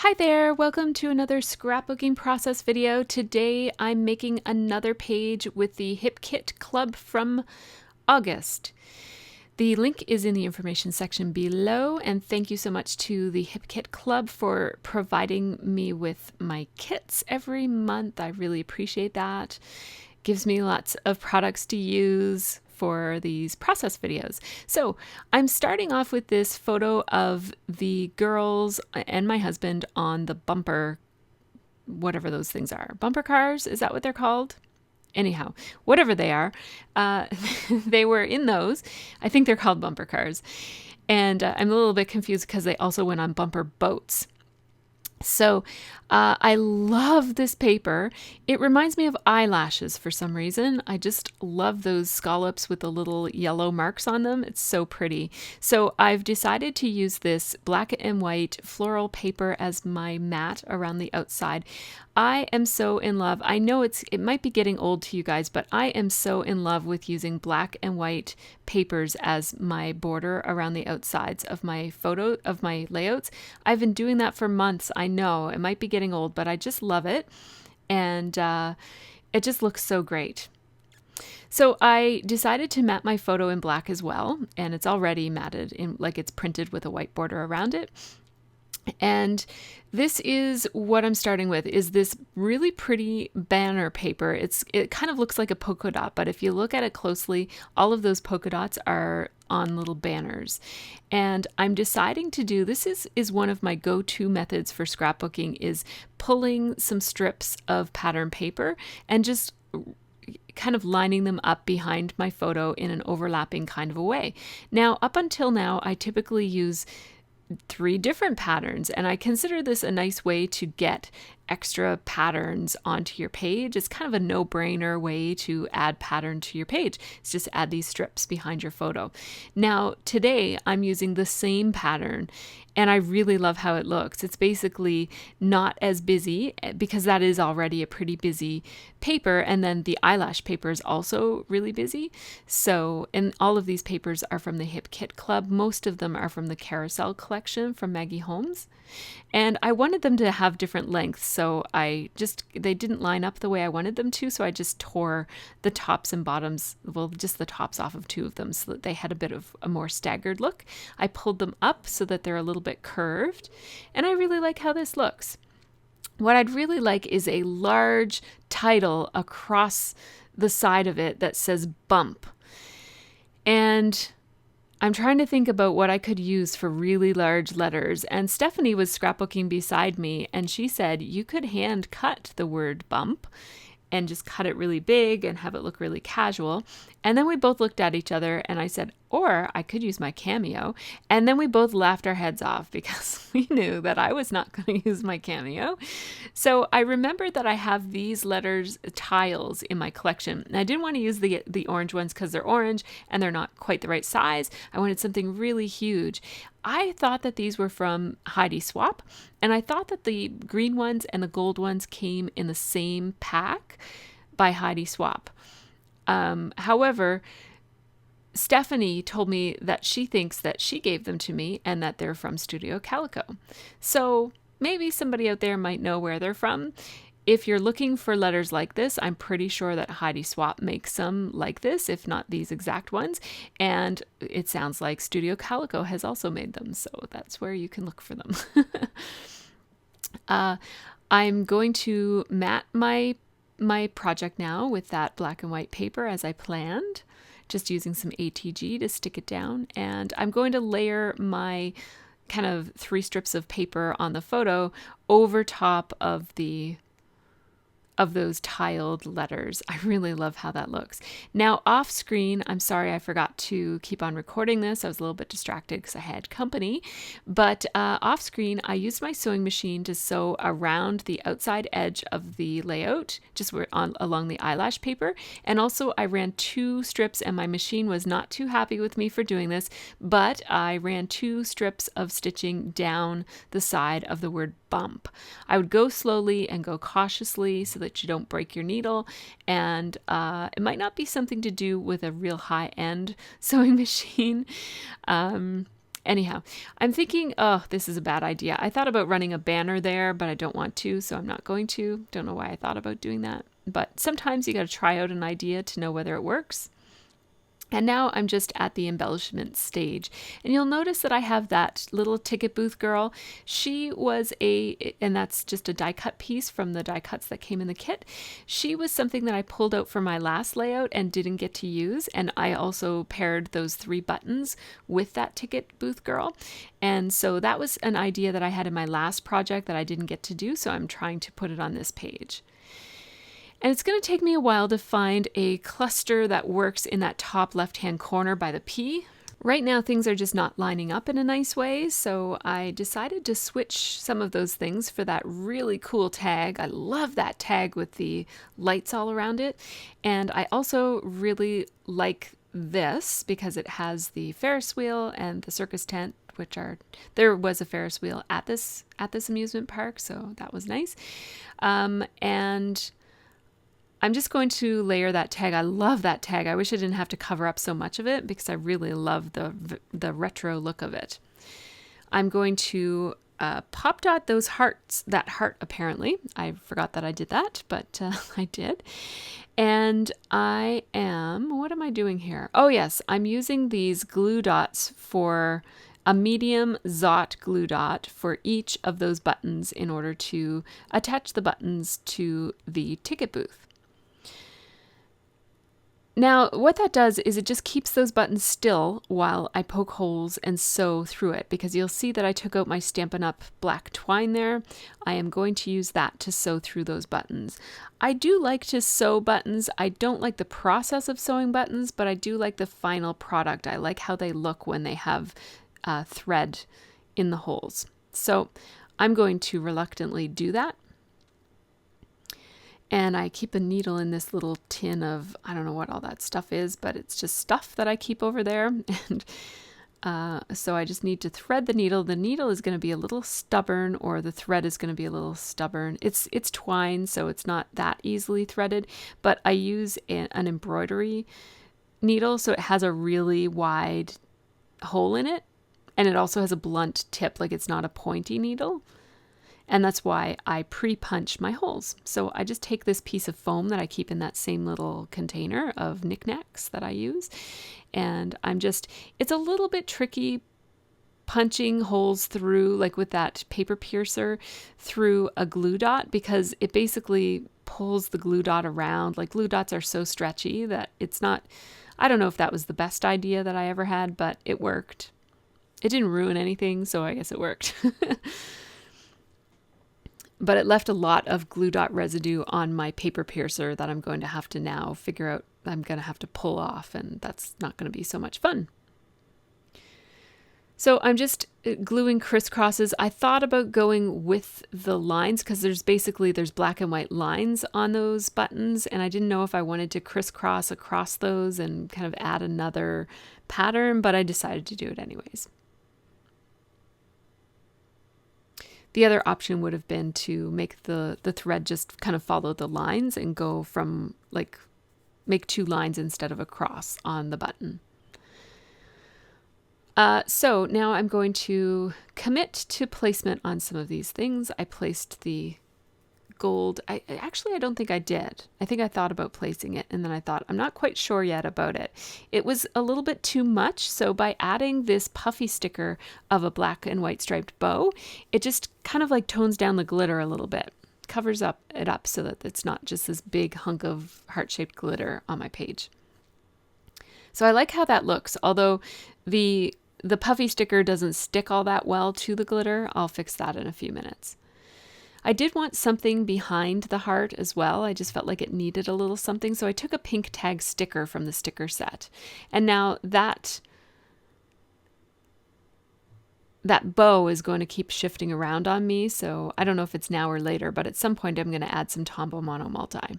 Hi there, welcome to another scrapbooking process video. Today I'm making another page with the Hip Kit Club from August. The link is in the information section below, and thank you so much to the Hip Kit Club for providing me with my kits every month. I really appreciate that. Gives me lots of products to use for these process videos. So I'm starting off with this photo of the girls and my husband on the bumper, whatever those things are. Bumper cars, is that what they're called? Anyhow, whatever they are, they were in those. I think they're called bumper cars. And I'm a little bit confused because they also went on bumper boats. So I love this paper. It reminds me of eyelashes for some reason. I just love those scallops with the little yellow marks on them. It's so pretty. So I've decided to use this black and white floral paper as my mat around the outside. I am so in love. I know it might be getting old to you guys, but I am so in love with using black and white papers as my border around the outsides of my layouts. I've been doing that for months. I know it might be getting old, but I just love it. And it just looks so great. So I decided to mat my photo in black as well. And it's already matted in, like it's printed with a white border around it. And this is what I'm starting with, is this really pretty banner paper. It kind of looks like a polka dot, but if you look at it closely, all of those polka dots are on little banners. And I'm deciding to do, this is one of my go-to methods for scrapbooking, is pulling some strips of pattern paper and just kind of lining them up behind my photo in an overlapping kind of a way. Now, up until now, I typically use 3 different patterns, and I consider this a nice way to get extra patterns onto your page. It's kind of a no-brainer way to add pattern to your page. It's just add these strips behind your photo. Now, today I'm using the same pattern, and I really love how it looks. It's basically not as busy because that is already a pretty busy paper, and then the eyelash paper is also really busy. So, and all of these papers are from the Hip Kit Club. Most of them are from the Carousel collection from Maggie Holmes. And I wanted them to have different lengths, so they didn't line up the way I wanted them to, so I just tore the tops and bottoms, well, just the tops off of 2 of them so that they had a bit of a more staggered look. I pulled them up so that they're a little bit curved, and I really like how this looks. What I'd really like is a large title across the side of it that says bump. And I'm trying to think about what I could use for really large letters, and Stephanie was scrapbooking beside me, and she said you could hand cut the word bump and just cut it really big and have it look really casual. And then we both looked at each other, and I said, or I could use my cameo. And then we both laughed our heads off because we knew that I was not going to use my cameo. So I remembered that I have these letters tiles in my collection. And I didn't want to use the orange ones because they're orange and they're not quite the right size. I wanted something really huge. I thought that these were from Heidi Swapp, and I thought that the green ones and the gold ones came in the same pack by Heidi Swapp. However, Stephanie told me that she thinks that she gave them to me and that they're from Studio Calico. So maybe somebody out there might know where they're from. If you're looking for letters like this, I'm pretty sure that Heidi Swapp makes some like this, if not these exact ones. And it sounds like Studio Calico has also made them, so that's where you can look for them. I'm going to mat my project now with that black and white paper as I planned, just using some ATG to stick it down. And I'm going to layer my kind of 3 strips of paper on the photo over top of those tiled letters. I really love how that looks. Now off screen, I'm sorry I forgot to keep on recording this. I was a little bit distracted because I had company, but off screen I used my sewing machine to sew around the outside edge of the layout, just along the eyelash paper. And also I ran 2 strips, and my machine was not too happy with me for doing this, but I ran 2 strips of stitching down the side of the word bump. I would go slowly and go cautiously so that you don't break your needle, and it might not be something to do with a real high-end sewing machine. Anyhow, I'm thinking, oh, this is a bad idea. I thought about running a banner there, but I don't want to, so I'm not going to. Don't know why I thought about doing that. But sometimes you got to try out an idea to know whether it works. And now I'm just at the embellishment stage. And you'll notice that I have that little ticket booth girl. She was and that's just a die cut piece from the die cuts that came in the kit. She was something that I pulled out for my last layout and didn't get to use. And I also paired those 3 buttons with that ticket booth girl. And so that was an idea that I had in my last project that I didn't get to do. So I'm trying to put it on this page. And it's going to take me a while to find a cluster that works in that top left-hand corner by the P. Right now, things are just not lining up in a nice way, so I decided to switch some of those things for that really cool tag. I love that tag with the lights all around it. And I also really like this because it has the Ferris wheel and the circus tent, there was a Ferris wheel at this amusement park, so that was nice. And I'm just going to layer that tag. I love that tag. I wish I didn't have to cover up so much of it because I really love the retro look of it. I'm going to pop dot those hearts, that heart apparently. I forgot that I did that, but I did. And what am I doing here? Oh yes, I'm using these glue dots for a medium Zot glue dot for each of those buttons in order to attach the buttons to the ticket booth. Now, what that does is it just keeps those buttons still while I poke holes and sew through it, because you'll see that I took out my Stampin' Up! Black twine there. I am going to use that to sew through those buttons. I do like to sew buttons. I don't like the process of sewing buttons, but I do like the final product. I like how they look when they have thread in the holes. So I'm going to reluctantly do that. And I keep a needle in this little tin of, I don't know what all that stuff is, but it's just stuff that I keep over there. And so I just need to thread the needle. The needle is going to be a little stubborn, or the thread is going to be a little stubborn. It's twine, so it's not that easily threaded, but I use an embroidery needle, so it has a really wide hole in it. And it also has a blunt tip, like it's not a pointy needle. And that's why I pre-punch my holes. So I just take this piece of foam that I keep in that same little container of knickknacks that I use. And it's a little bit tricky punching holes through, like with that paper piercer, through a glue dot, because it basically pulls the glue dot around. Like glue dots are so stretchy that it's not, I don't know if that was the best idea that I ever had, but it worked. It didn't ruin anything, so I guess it worked. But it left a lot of glue dot residue on my paper piercer that I'm going to have to now figure out, I'm going to have to pull off, and that's not going to be so much fun. So I'm just gluing crisscrosses. I thought about going with the lines because there's black and white lines on those buttons, and I didn't know if I wanted to crisscross across those and kind of add another pattern, but I decided to do it anyways. The other option would have been to make the thread just kind of follow the lines and go from make 2 lines instead of a cross on the button. So now I'm going to commit to placement on some of these things. I placed the gold. I don't think I did. I think I thought about placing it, and then I thought, I'm not quite sure yet about it. It was a little bit too much, so by adding this puffy sticker of a black and white striped bow, it just kind of like tones down the glitter a little bit, covers it up so that it's not just this big hunk of heart-shaped glitter on my page. So I like how that looks, although the puffy sticker doesn't stick all that well to the glitter. I'll fix that in a few minutes. I did want something behind the heart as well. I just felt like it needed a little something. So I took a pink tag sticker from the sticker set. And now that bow is going to keep shifting around on me. So I don't know if it's now or later, but at some point I'm going to add some Tombow Mono Multi.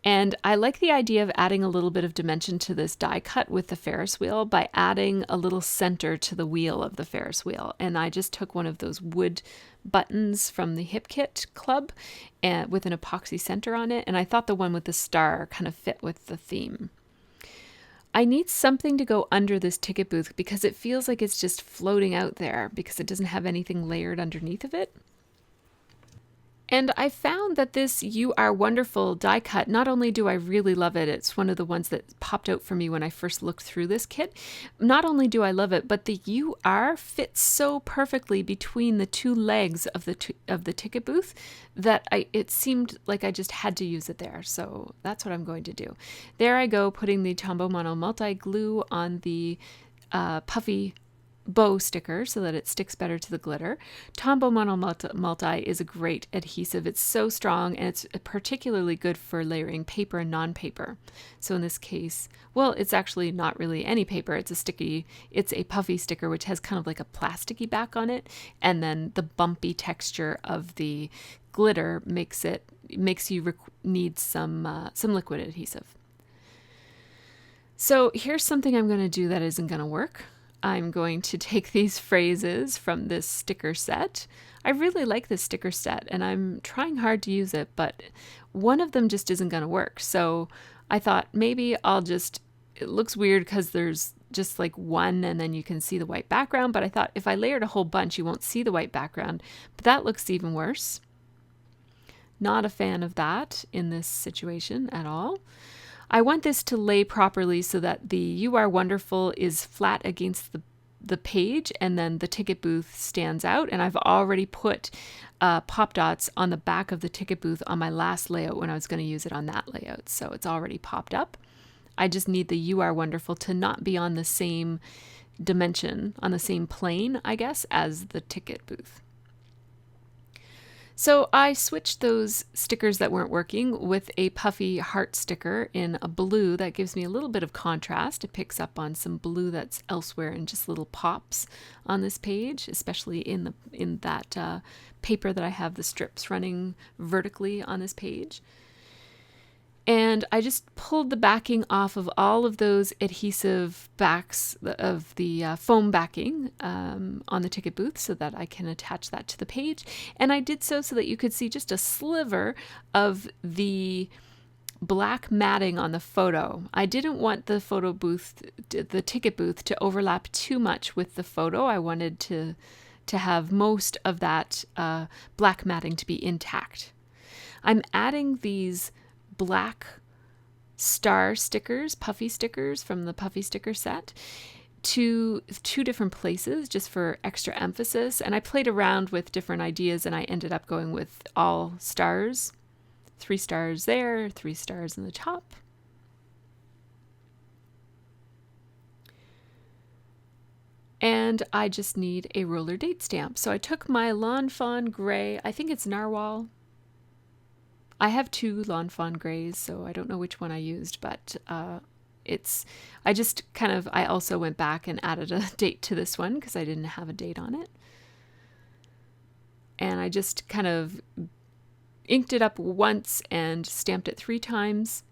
And I like the idea of adding a little bit of dimension to this die cut with the Ferris wheel by adding a little center to the wheel of the Ferris wheel. And I just took one of those wood buttons from the Hip Kit Club and with an epoxy center on it. And I thought the one with the star kind of fit with the theme. I need something to go under this ticket booth because it feels like it's just floating out there because it doesn't have anything layered underneath of it. And I found that this You Are Wonderful die cut, not only do I really love it, it's one of the ones that popped out for me when I first looked through this kit. Not only do I love it, but the You Are fits so perfectly between the two legs of the ticket booth that it seemed like I just had to use it there. So that's what I'm going to do. There I go, putting the Tombow Mono Multi glue on the puffy bow sticker so that it sticks better to the glitter. Tombow Mono Multi is a great adhesive. It's so strong, and it's particularly good for layering paper and non-paper. So in this case, well, it's actually not really any paper. It's a puffy sticker which has kind of like a plasticky back on it, and then the bumpy texture of the glitter makes you need some liquid adhesive. So here's something I'm going to do that isn't going to work. I'm going to take these phrases from this sticker set. I really like this sticker set and I'm trying hard to use it, but one of them just isn't going to work. So I thought maybe it looks weird because there's just like one and then you can see the white background, but I thought if I layered a whole bunch, you won't see the white background, but that looks even worse. Not a fan of that in this situation at all. I want this to lay properly so that the You Are Wonderful is flat against the page and then the ticket booth stands out. And I've already put pop dots on the back of the ticket booth on my last layout when I was going to use it on that layout. So it's already popped up. I just need the You Are Wonderful to not be on the same dimension, on the same plane, I guess, as the ticket booth. So I switched those stickers that weren't working with a puffy heart sticker in a blue that gives me a little bit of contrast. It picks up on some blue that's elsewhere and just little pops on this page, especially in that paper that I have the strips running vertically on this page. And I just pulled the backing off of all of those adhesive backs of the foam backing on the ticket booth so that I can attach that to the page. And I did so that you could see just a sliver of the black matting on the photo. I didn't want the ticket booth to overlap too much with the photo. I wanted to have most of that black matting to be intact. I'm adding these black star stickers, puffy stickers from the puffy sticker set to 2 different places just for extra emphasis. And I played around with different ideas and I ended up going with all stars, 3 stars there, 3 stars in the top. And I just need a roller date stamp. So I took my Lawn Fawn Gray, I think it's Narwhal. I have 2 Lawn Fawn Grays, so I don't know which one I used, but I also went back and added a date to this one because I didn't have a date on it. And I just kind of inked it up once and stamped it 3 times.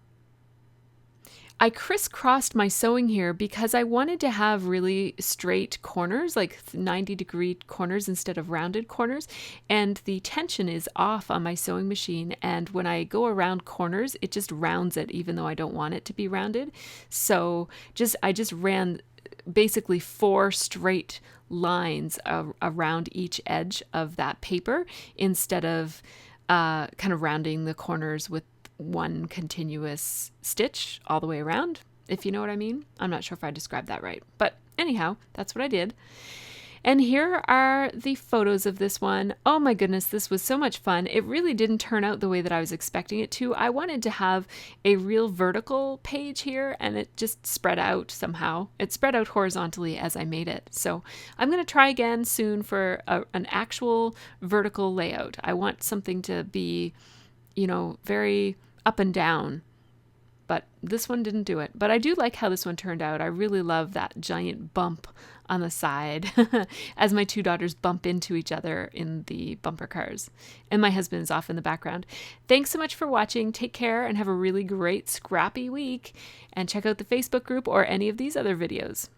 I crisscrossed my sewing here because I wanted to have really straight corners, like 90-degree corners instead of rounded corners. And the tension is off on my sewing machine. And when I go around corners, it just rounds it, even though I don't want it to be rounded. So I just ran basically 4 straight lines around each edge of that paper instead of kind of rounding the corners with one continuous stitch all the way around, if you know what I mean. I'm not sure if I described that right, but anyhow, that's what I did. And here are the photos of this one. Oh my goodness, this was so much fun. It really didn't turn out the way that I was expecting it to. I wanted to have a real vertical page here, and it just spread out somehow. It spread out horizontally as I made it. So I'm going to try again soon for an actual vertical layout. I want something to be, very up and down, but this one didn't do it. But I do like how this one turned out. I really love that giant bump on the side as my 2 daughters bump into each other in the bumper cars. And my husband is off in the background. Thanks so much for watching. Take care and have a really great scrappy week. And check out the Facebook group or any of these other videos.